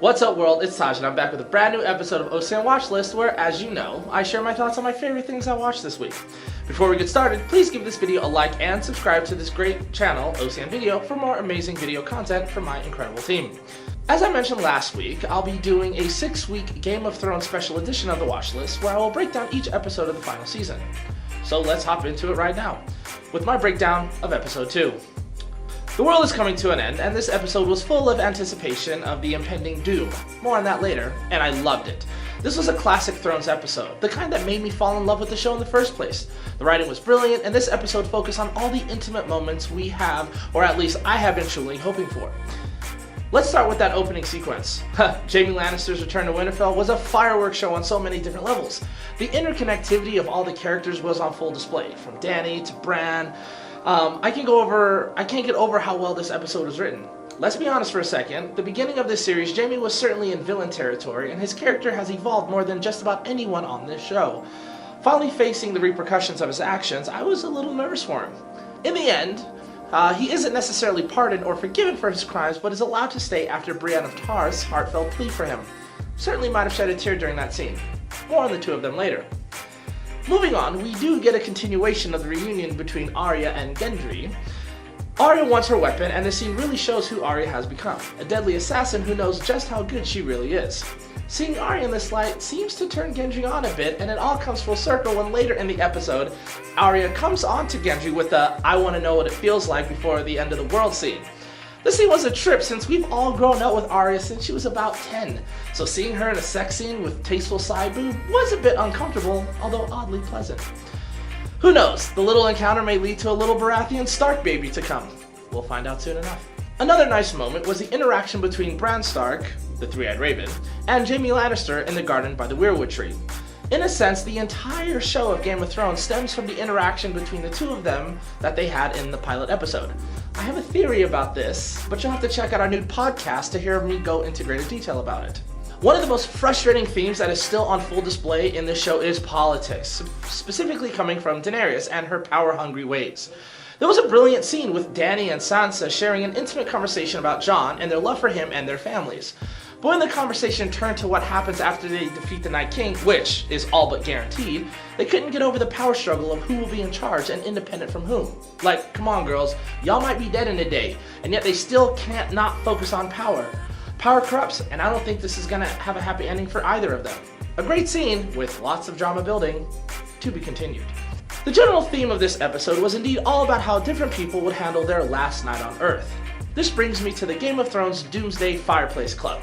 What's up world, it's Taj and I'm back with a brand new episode of OCN Watchlist where, as you know, I share my thoughts on my favorite things I watched this week. Before we get started, please give this video a like and subscribe to this great channel, OCN Video, for more amazing video content from my incredible team. As I mentioned last week, I'll be doing a 6-week Game of Thrones special edition of the Watchlist where I will break down each episode of the final season. So let's hop into it right now, with my breakdown of episode 2. The world is coming to an end, and this episode was full of anticipation of the impending doom. More on that later, and I loved it. This was a classic Thrones episode, the kind that made me fall in love with the show in the first place. The writing was brilliant, and this episode focused on all the intimate moments we have, or at least I have been truly hoping for. Let's start with that opening sequence. Jaime Lannister's return to Winterfell was a fireworks show on so many different levels. The interconnectivity of all the characters was on full display, from Dany to Bran. I can't get over how well this episode was written. Let's be honest for a second, the beginning of this series, Jaime was certainly in villain territory, and his character has evolved more than just about anyone on this show. Finally facing the repercussions of his actions, I was a little nervous for him. In the end, he isn't necessarily pardoned or forgiven for his crimes, but is allowed to stay after Brienne of Tarth's heartfelt plea for him. Certainly might have shed a tear during that scene. More on the two of them later. Moving on, we do get a continuation of the reunion between Arya and Gendry. Arya wants her weapon, and the scene really shows who Arya has become, a deadly assassin who knows just how good she really is. Seeing Arya in this light seems to turn Gendry on a bit, and it all comes full circle when later in the episode, Arya comes on to Gendry with the "I want to know what it feels like before the end of the world" scene. This scene was a trip since we've all grown up with Arya since she was about 10, so seeing her in a sex scene with tasteful side boob was a bit uncomfortable, although oddly pleasant. Who knows, the little encounter may lead to a little Baratheon Stark baby to come. We'll find out soon enough. Another nice moment was the interaction between Bran Stark, the three-eyed raven, and Jaime Lannister in the garden by the weirwood tree. In a sense, the entire show of Game of Thrones stems from the interaction between the two of them that they had in the pilot episode. I have a theory about this, but you'll have to check out our new podcast to hear me go into greater detail about it. One of the most frustrating themes that is still on full display in this show is politics, specifically coming from Daenerys and her power-hungry ways. There was a brilliant scene with Dany and Sansa sharing an intimate conversation about Jon and their love for him and their families. But when the conversation turned to what happens after they defeat the Night King, which is all but guaranteed, they couldn't get over the power struggle of who will be in charge and independent from whom. Like, come on girls, y'all might be dead in a day, and yet they still can't not focus on power. Power corrupts, and I don't think this is gonna have a happy ending for either of them. A great scene, with lots of drama building, to be continued. The general theme of this episode was indeed all about how different people would handle their last night on Earth. This brings me to the Game of Thrones Doomsday Fireplace Club.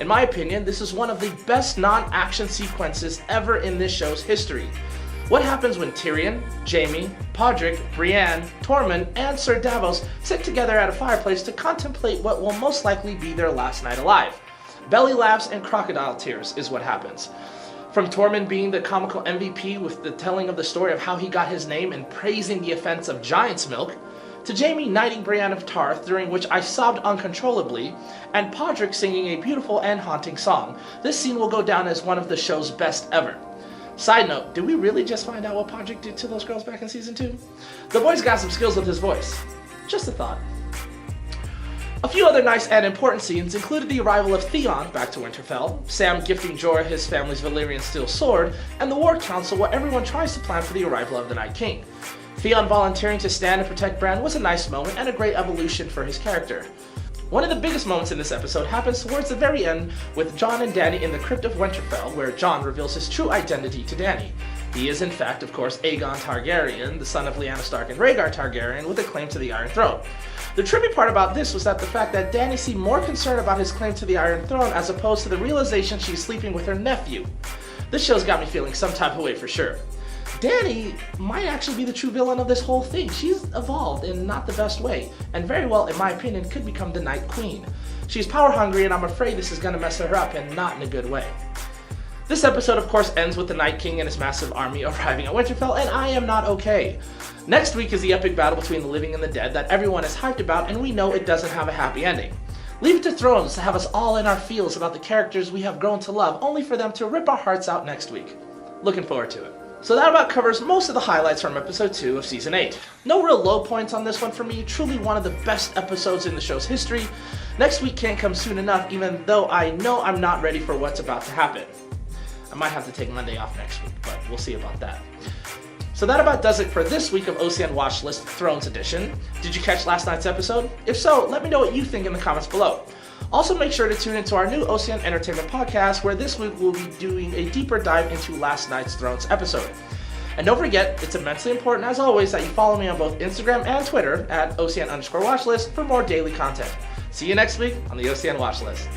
In my opinion, this is one of the best non-action sequences ever in this show's history. What happens when Tyrion, Jaime, Podrick, Brienne, Tormund, and Ser Davos sit together at a fireplace to contemplate what will most likely be their last night alive? Belly laughs and crocodile tears is what happens. From Tormund being the comical MVP with the telling of the story of how he got his name and praising the offense of giant's milk, to Jaime knighting Brienne of Tarth, during which I sobbed uncontrollably, and Podrick singing a beautiful and haunting song. This scene will go down as one of the show's best ever. Side note, did we really just find out what Podrick did to those girls back in season 2? The boy's got some skills with his voice. Just a thought. A few other nice and important scenes included the arrival of Theon back to Winterfell, Sam gifting Jorah his family's Valyrian steel sword, and the War Council where everyone tries to plan for the arrival of the Night King. Theon volunteering to stand and protect Bran was a nice moment and a great evolution for his character. One of the biggest moments in this episode happens towards the very end with Jon and Dany in the crypt of Winterfell, where Jon reveals his true identity to Dany. He is in fact, of course, Aegon Targaryen, the son of Lyanna Stark and Rhaegar Targaryen, with a claim to the Iron Throne. The trippy part about this was that the fact that Dany seemed more concerned about his claim to the Iron Throne as opposed to the realization she's sleeping with her nephew. This show's got me feeling some type of way for sure. Dany might actually be the true villain of this whole thing. She's evolved in not the best way, and very well, in my opinion, could become the Night Queen. She's power hungry, and I'm afraid this is going to mess her up, and not in a good way. This episode, of course, ends with the Night King and his massive army arriving at Winterfell, and I am not okay. Next week is the epic battle between the living and the dead that everyone is hyped about, and we know it doesn't have a happy ending. Leave it to Thrones to have us all in our feels about the characters we have grown to love, only for them to rip our hearts out next week. Looking forward to it. So that about covers most of the highlights from episode 2 of season 8. No real low points on this one for me, truly one of the best episodes in the show's history. Next week can't come soon enough, even though I know I'm not ready for what's about to happen. I might have to take Monday off next week, but we'll see about that. So that about does it for this week of OCN Watchlist Thrones Edition. Did you catch last night's episode? If so, let me know what you think in the comments below. Also make sure to tune into our new OCN Entertainment podcast, where this week we'll be doing a deeper dive into last night's Thrones episode. And don't forget, it's immensely important as always that you follow me on both Instagram and Twitter at OCN_Watchlist for more daily content. See you next week on the OCN Watchlist.